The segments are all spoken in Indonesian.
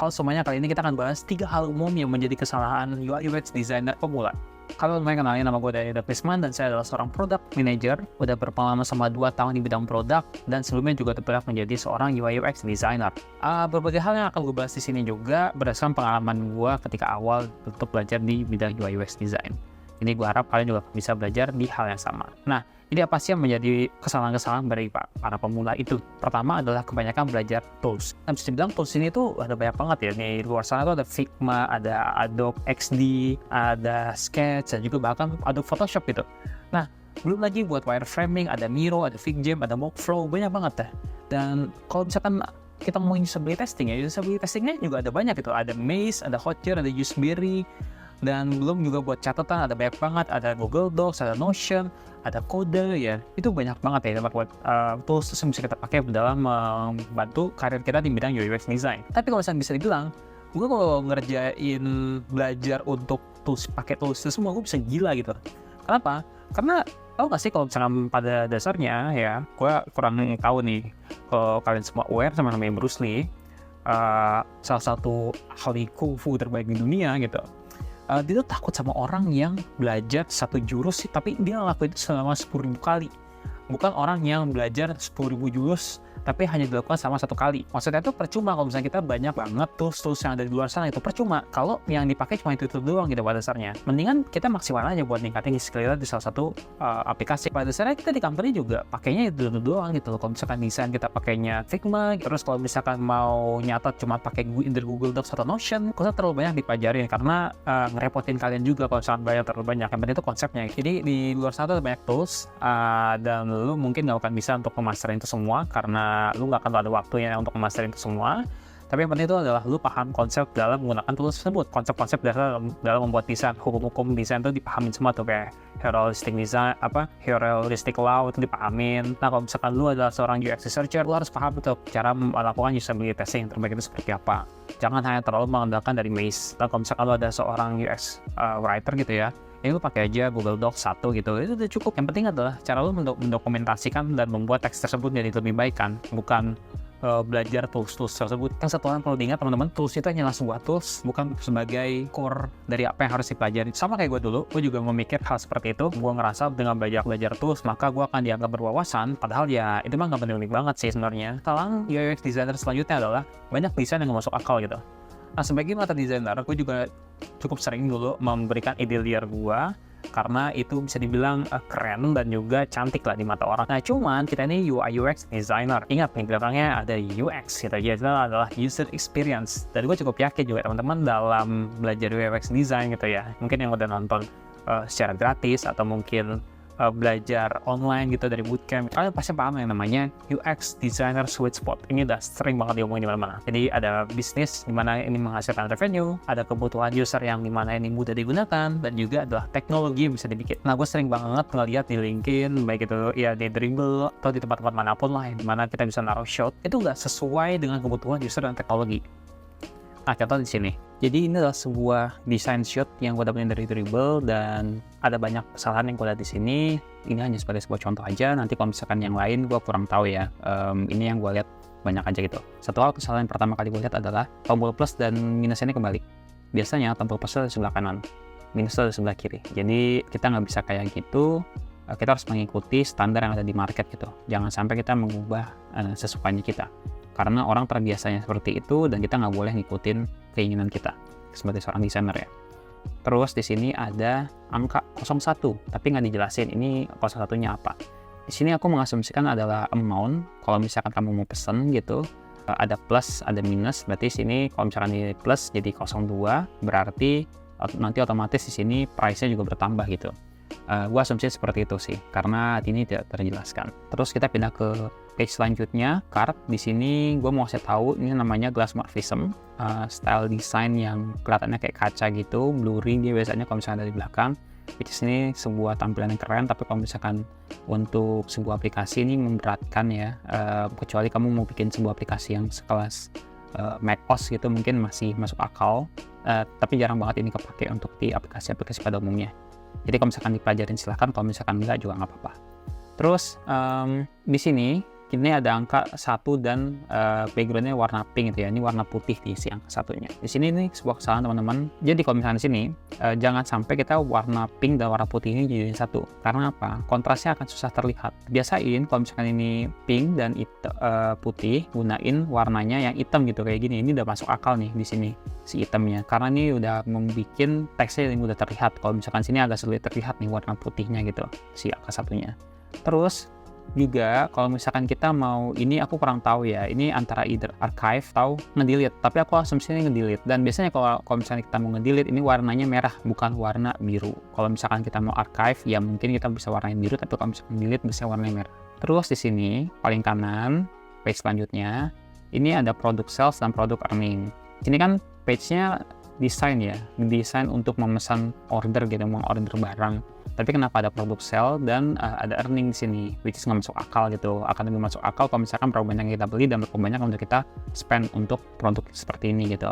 Halo semuanya, kali ini kita akan bahas 3 hal umum yang menjadi kesalahan UI UX designer pemula. Kalau lumayan kenalin, nama gue Daniel Prisman dan saya adalah seorang product manager. Udah berpengalaman selama 2 tahun di bidang produk dan sebelumnya juga pernah menjadi seorang UI UX designer. Berbagai hal yang akan gue bahas di sini juga berdasarkan pengalaman gue ketika awal untuk belajar di bidang UI UX design. Ini gue harap kalian juga bisa belajar di hal yang sama. Nah, ini apa sih yang menjadi kesalahan-kesalahan dari para pemula itu? Pertama adalah kebanyakan belajar tools. Nah, bisa dibilang tools ini tuh ada banyak banget ya. Di luar sana tuh ada Figma, ada Adobe XD, ada Sketch, dan juga bahkan Adobe Photoshop gitu. Nah, belum lagi buat wireframing, ada Miro, ada FigJam, ada Mockflow, banyak banget ya. Dan kalau misalkan kita mau usability testing ya, usability testingnya juga ada banyak gitu. Ada Maze, ada Hotjar, ada Useberry, dan belum juga buat catatan ada banyak banget, ada Google Docs, ada Notion, ada Kode ya, itu banyak banget ya buat tools yang bisa kita pakai dalam membantu karir kita di bidang UI UX design. Tapi kalau misalnya bisa dibilang, gue kalau ngerjain belajar untuk pakai tools itu semua, gue bisa gila gitu. Kenapa? Karena tau gak sih kalau misalnya pada dasarnya ya, gue kurang tahu nih kalau kalian semua aware sama namanya Bruce Lee, salah satu ahli kungfu terbaik di dunia gitu. Dia tuh takut sama orang yang belajar satu jurus sih, tapi dia ngelakuin itu selama 10.000 kali. Bukan orang yang belajar 10.000 jurus tapi hanya dilakukan sama satu kali. Maksudnya itu percuma kalau misalnya kita banyak banget tools yang ada di luar sana, itu percuma kalau yang dipakai cuma itu doang gitu pada dasarnya. Mendingan kita maksimal aja buat ningkatin skill kita di salah satu aplikasi. Pada dasarnya kita di company juga pakainya itu doang gitu loh. Kalau misalkan desain kita pakainya Figma, terus kalau misalkan mau nyatat cuma pakai Google Docs atau Notion, kok terlalu banyak dipelajarin karena ngerepotin kalian juga kalau misalkan banyak terlalu banyak. Yang penting itu konsepnya. Jadi di luar sana ada banyak tools dan lu mungkin gak akan bisa untuk memasterin itu semua karena lu gak akan ada waktunya untuk memasterin itu semua. Tapi yang penting itu adalah lu paham konsep dalam menggunakan tools tersebut, konsep-konsep dalam membuat desain, hukum-hukum desain itu dipahamin semua tuh, kayak heuristic design, heuristic law itu dipahamin. Nah, kalau misalkan lu adalah seorang UX researcher, lu harus paham tuh cara melakukan usability testing yang terbaik itu seperti apa. Jangan hanya terlalu mengandalkan dari Maze. Nah, kalau misalkan lu ada seorang UX writer gitu ya, lu pakai aja Google Docs 1 gitu, itu udah cukup. Yang penting adalah cara lu mendokumentasikan dan membuat teks tersebut jadi lebih baik kan, bukan belajar tools tersebut. Yang satu hal perlu diingat teman-teman, tools itu hanyalah sebuah tools, bukan sebagai core dari apa yang harus dipelajari. Sama kayak gue dulu, gue juga memikir hal seperti itu. Gue ngerasa dengan belajar tools, maka gue akan dianggap berwawasan, padahal ya itu mah gak penting banget sih sebenarnya. Sekarang UX designer selanjutnya adalah banyak desain yang gak masuk akal gitu. Nah, sebagai mata desainer, gue juga cukup sering dulu memberikan ide liar gue, karena itu bisa dibilang keren dan juga cantik lah di mata orang. Nah, cuman kita ini UI UX designer. Ingat nih, belakangnya ada UX gitu ya, itu adalah user experience. Dan gue cukup yakin juga teman-teman dalam belajar UI UX design gitu ya, mungkin yang udah nonton secara gratis atau mungkin belajar online gitu dari bootcamp, kalian pasti paham yang namanya UX designer sweet spot. Ini udah sering banget diomongin di mana-mana. Jadi ada bisnis di mana ini menghasilkan revenue, ada kebutuhan user yang di mana ini mudah digunakan, dan juga adalah teknologi yang bisa dibikin. Nah, gue sering banget ngeliat di LinkedIn, baik itu ya di Dribbble atau di tempat-tempat manapun lah, di mana kita bisa naruh shot, itu nggak sesuai dengan kebutuhan user dan teknologi. Nah, contoh di sini. Jadi ini adalah sebuah desain shot yang gue dapetin dari Dribbble dan ada banyak kesalahan yang gue lihat di sini. Ini hanya sebagai sebuah contoh aja. Nanti kalau misalkan yang lain gue kurang tahu ya. Ini yang gue lihat banyak aja gitu. Satu hal kesalahan yang pertama kali gue lihat adalah tombol plus dan minus ini kebalik. Biasanya tombol plus itu di sebelah kanan, minus itu di sebelah kiri. Jadi kita nggak bisa kayak gitu. Kita harus mengikuti standar yang ada di market gitu. Jangan sampai kita mengubah sesukanya kita. Karena orang terbiasanya seperti itu dan kita nggak boleh ngikutin keinginan kita sebagai seorang desainer ya. Terus di sini ada angka 01, tapi nggak dijelasin ini 01-nya apa. Di sini aku mengasumsikan adalah amount. Kalau misalkan kamu mau pesen gitu, ada plus, ada minus. Berarti sini kalau misalkan ini plus jadi 02, berarti nanti otomatis di sini price-nya juga bertambah gitu. Gue asumsi seperti itu sih, karena ini tidak terjelaskan. Terus kita pindah ke page selanjutnya, card. Di sini gue mau kasih tahu ini namanya glass morphism, style design yang kelihatannya kayak kaca gitu, blurry dia biasanya kalau misalnya dari belakang. Which is ini sebuah tampilan yang keren, tapi kalau misalkan untuk sebuah aplikasi ini memberatkan ya, kecuali kamu mau bikin sebuah aplikasi yang sekelas macOS gitu mungkin masih masuk akal, tapi jarang banget ini kepake untuk di aplikasi-aplikasi pada umumnya. Jadi kalau misalkan dipelajarin silahkan, kalau misalkan enggak juga nggak apa-apa. Terus di sini Ini ada angka 1 dan backgroundnya warna pink gitu ya. Ini warna putih di si angka 1-nya. Di sini nih sebuah kesalahan teman-teman. Jadi kalau misalnya di sini jangan sampai kita warna pink dan warna putih ini jadi satu. Karena apa? Kontrasnya akan susah terlihat. Biasain kalau misalkan ini pink dan putih, gunain warnanya yang hitam gitu kayak gini. Ini udah masuk akal nih di sini si hitamnya. Karena ini udah membuat teksnya yang udah terlihat. Kalau misalkan sini agak sulit terlihat nih warna putihnya gitu si angka 1-nya. Terus juga kalau misalkan kita mau, ini aku kurang tahu ya, ini antara either archive atau ngedelete, tapi aku asumsinya ngedelete. Dan biasanya kalau misalkan kita mau ngedelete ini warnanya merah bukan warna biru. Kalau misalkan kita mau archive ya mungkin kita bisa warnain biru, tapi kalau misalkan delete bisa warnanya merah. Terus di sini paling kanan page selanjutnya ini ada product sales dan product earning. Sini kan page-nya desain ya, desain untuk memesan order gitu, mau order barang. Tapi kenapa ada product sale dan ada earning di sini, which is nggak masuk akal gitu. Akan lebih masuk akal kalau misalkan berapa banyak yang kita beli dan berapa banyak untuk kita spend untuk produk seperti ini gitu.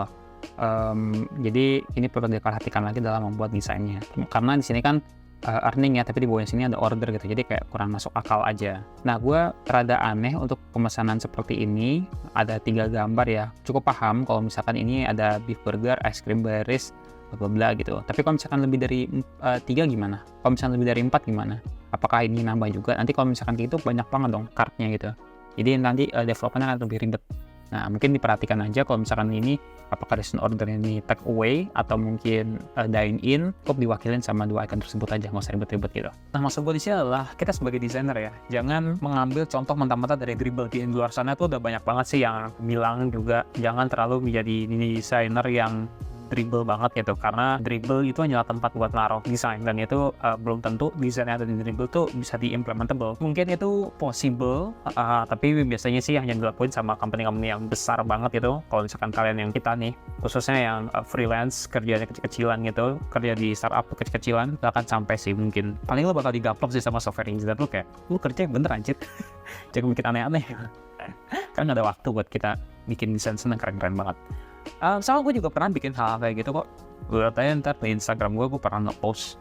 Jadi ini perlu diperhatikan lagi dalam membuat desainnya. Karena di sini kan earning ya, tapi di bawah sini ada order gitu. Jadi kayak kurang masuk akal aja. Nah, gue rada aneh untuk pemesanan seperti ini. Ada 3 gambar ya. Cukup paham kalau misalkan ini ada beef burger, ice cream berries, bla bla gitu. Tapi kalau misalkan lebih dari 3 gimana? Kalau misalkan lebih dari 4 gimana? Apakah ini nambah juga? Nanti kalau misalkan gitu banyak banget dong kartnya gitu. Jadi nanti developernya akan lebih ribet. Nah, mungkin diperhatikan aja kalau misalkan ini apakah recent order ini take away atau mungkin dine in, cukup diwakilin sama 2 icon tersebut aja, nggak usah ribet-ribet gitu. Nah, maksud gue di sini adalah kita sebagai desainer ya, jangan mengambil contoh mentah-mentah dari Dribbble. Di luar sana tuh udah banyak banget sih yang bilang juga jangan terlalu menjadi desainer yang Dribbble banget gitu, karena Dribbble itu hanyalah tempat buat naruh desain dan itu belum tentu desain yang ada di Dribbble tuh bisa di-implementable. Mungkin itu possible, tapi biasanya sih hanya dilakuin sama company-company yang besar banget gitu. Kalau misalkan kalian yang kita nih, khususnya yang freelance, kerjanya kecil-kecilan gitu, kerja di startup kecil-kecilan, gak akan sampai sih mungkin. Paling lo bakal digaplok sih sama software engineer lo, kayak lu kerja yang bener anjir. Jangan bikin aneh-aneh. Kan gak ada waktu buat kita bikin desain seneng keren-keren banget. Sama gue juga pernah bikin hal kayak gitu kok. Gue tanya ntar di Instagram gue pernah nge-post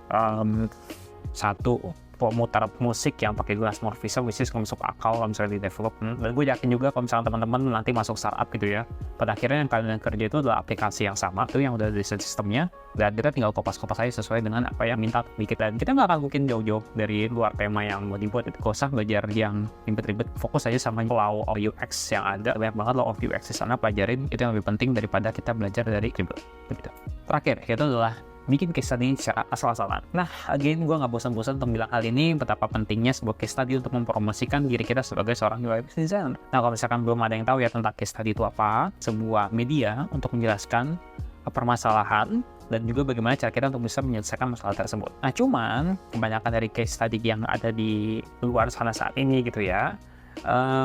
satu pemutar musik yang pakai Glassmore Visa, which is masuk akal kalau misalnya di development. Dan gue yakin juga kalau misalnya teman-teman nanti masuk startup gitu ya, pada akhirnya yang kalian kerja itu adalah aplikasi yang sama tuh yang udah desain sistemnya, dan kita tinggal kopas-kopas aja sesuai dengan apa yang minta bikin. Dan kita nggak akan mungkin jauh-jauh dari luar tema yang mau dibuat. Itu gak usah belajar yang ribet-ribet, fokus aja sama law of UX yang ada. Banyak banget law of UX di sana, pelajarin, itu yang lebih penting daripada kita belajar dari Dribbble. Begitu. Terakhir, itu adalah bikin case study secara asal-asalan. Nah, again, gue nggak bosan-bosan untuk bilang hal ini, betapa pentingnya sebuah case study untuk mempromosikan diri kita sebagai seorang UI designer. Nah, kalau misalkan belum ada yang tahu ya tentang case study itu apa, sebuah media untuk menjelaskan permasalahan dan juga bagaimana cara kita untuk bisa menyelesaikan masalah tersebut. Nah, cuman kebanyakan dari case study yang ada di luar sana saat ini gitu ya,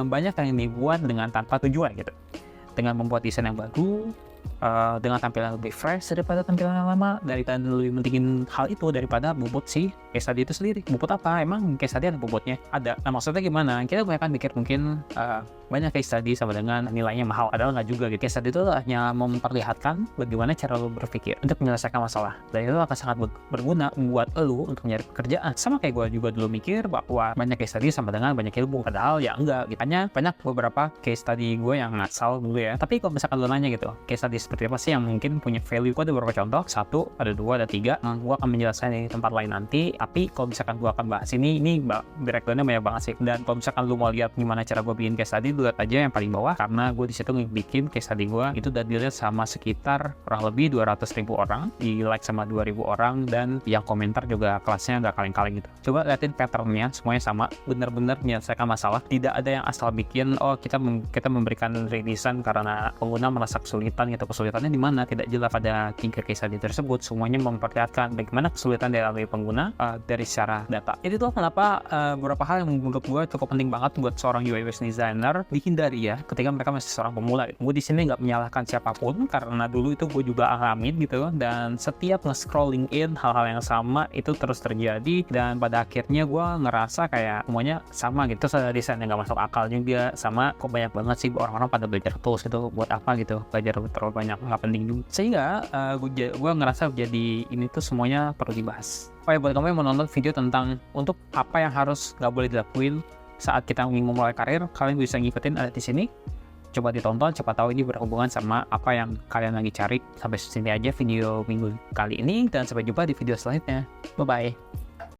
banyak yang dibuat dengan tanpa tujuan gitu. Dengan membuat desain yang baru, dengan tampilan lebih fresh daripada tampilan yang lama, daripada lebih mentingin hal itu daripada bobot si case study itu sendiri. Bobot apa? Emang case study ada bobotnya? Ada. Nah, maksudnya gimana? Kita kebanyakan mikir mungkin banyak case study sama dengan nilainya mahal, padahal nggak juga gitu. Case study itu hanya memperlihatkan bagaimana cara lo berpikir untuk menyelesaikan masalah, dan itu akan sangat berguna buat lo untuk mencari pekerjaan. Sama kayak gue juga dulu mikir bahwa banyak case study sama dengan banyak ilmu, padahal ya enggak gitu. Hanya banyak beberapa case study gue yang ngasal dulu ya. Tapi kalau misalkan lo nanya gitu, case study seperti apa sih yang mungkin punya value, gue ada beberapa contoh. 1, ada 2, ada 3. Gue akan menjelaskan di tempat lain nanti, tapi kalau misalkan gue akan bahas ini breakdownnya banyak banget sih. Dan kalau misalkan lu mau lihat gimana cara gue bikin case study, lihat aja yang paling bawah, karena gue di situ bikin case study gue itu udah dilihat sama sekitar kurang lebih 200.000 orang, di like sama 2.000 orang, dan yang komentar juga kelasnya nggak kaleng-kaleng gitu. Coba liatin patternnya, semuanya sama, bener-bener menyelesaikan masalah. Tidak ada yang asal bikin, oh kita memberikan rilisan karena pengguna merasa kesulitan gitu. Kesulitannya di mana? Tidak jelas. Pada 3 case study tersebut semuanya memperlihatkan bagaimana kesulitan dialami pengguna dari secara data. Jadi itu kenapa beberapa hal yang menurut gue cukup penting banget buat seorang UI UX designer dihindari ya ketika mereka masih seorang pemula. Gue di sini nggak menyalahkan siapapun, karena dulu itu gue juga alamin gitu, dan setiap nge-scrolling in hal-hal yang sama itu terus terjadi, dan pada akhirnya gue ngerasa kayak semuanya sama gitu. Terus ada desain yang nggak masuk akal juga, sama kok banyak banget sih orang-orang pada belajar tools gitu, buat apa gitu, belajar terlalu banyak, nggak penting juga. Sehingga gue ngerasa jadi ini tuh semuanya perlu dibahas. Oh ya, buat kamu yang mau nonton video tentang untuk apa yang harus nggak boleh dilakuin saat kita ingin memulai karir, kalian bisa ngikutin ada di sini. Coba ditonton, siapa tahu ini berhubungan sama apa yang kalian lagi cari. Sampai sini aja video minggu kali ini, dan sampai jumpa di video selanjutnya. Bye-bye.